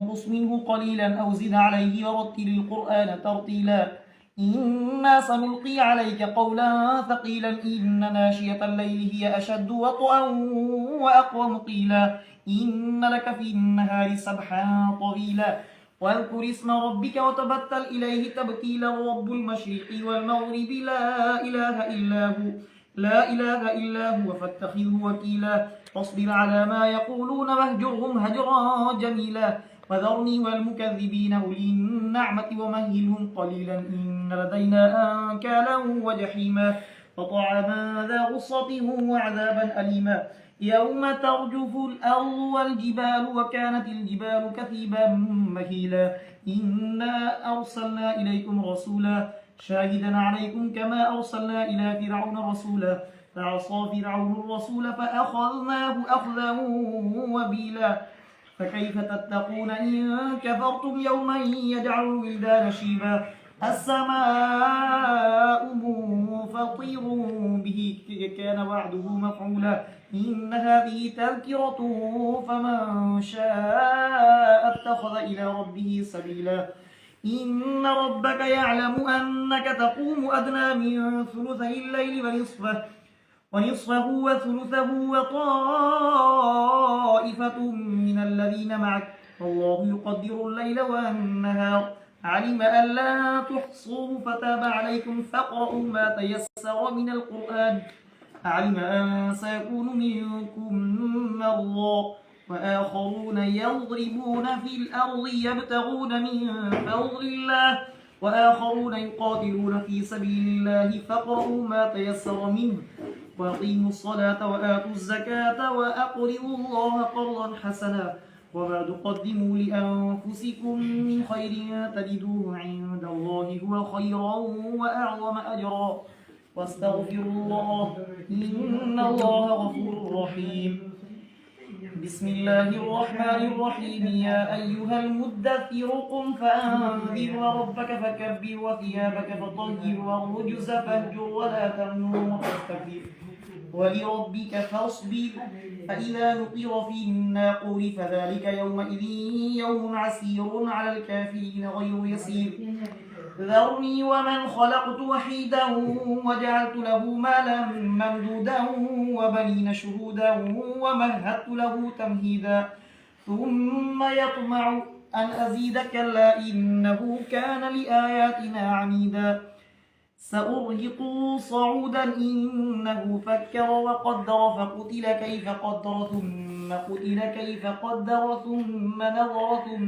انقص منه قليلا أو زد عليه ورتل القرآن ترتيلا إنا سنلقي عليك قولا ثقيلا إن ناشية الليل هي أشد وطئا وأقوم قيلا إن لك في النهار سبحا طويلا واذكر اسم ربك وتبتل إليه تبتيلا رب المشرق والمغرب لا إله إلا هو فاتخذه وكيلا فاصبر على ما يقولون واهجرهم هجرا جميلا وذرني والمكذبين أولي النعمة ومهلهم قليلا إن لدينا أنكالا وجحيما وطعاما ذا غصة وعذابا أليما يوم ترجف الأرض والجبال وكانت الجبال كثيبا مهيلا إنا أرسلنا إليكم رسولا شاهدا عليكم كما أرسلنا إلى فرعون رسولا فعصى فرعون الرسول فأخذناه أخذا وبيلا فكيف تتقون إن كفرتم يوما يجعل الولدان شيبا السماء منفطر به كان وعده مفعولا إن هذه تذكرة فمن شاء اتخذ إلى ربه سبيلا إن ربك يعلم أنك تقوم أدنى من ثلثي الليل ونصفه وثلثه وطائفة من الذين معك والله يقدر الليل والنهار علم أن لا تحصوا فتاب عليكم فاقرؤوا ما تيسر من القرآن علم أن سيكون منكم مرضى وآخرون يضربون في الأرض يبتغون من فضل الله وآخرون يقاتلون في سبيل الله فاقرؤوا ما تيسر منه وأقيموا الصلاة وآتوا الزكاة وأقرضوا الله قرضا حسنا وما تقدموا لأنفسكم من خير تجدوه عند الله هو خيرا وأعظم أجرا واستغفروا الله إن الله غفور رحيم بسم الله الرحمن الرحيم يا أيها المدثر قم فأنذر وربك فكبر وثيابك فطهر والرجز فاهجر ولا تمنن وتستكبر ولربك فاصبر فإذا نقر في الناقور فذلك يومئذ يوم عسير على الكافرين غير يسير ذرني ومن خلقت وحيدا وجعلت له مالا ممدودا وبنين شهودا ومهدت له تمهيدا ثم يطمع أن أزيد كلا إنه كان لآياتنا عنيدا سأرهقه صعودا إنه فكر وقدر فقتل كيف قدر ثم قتل كيف قدر ثم نظر ثم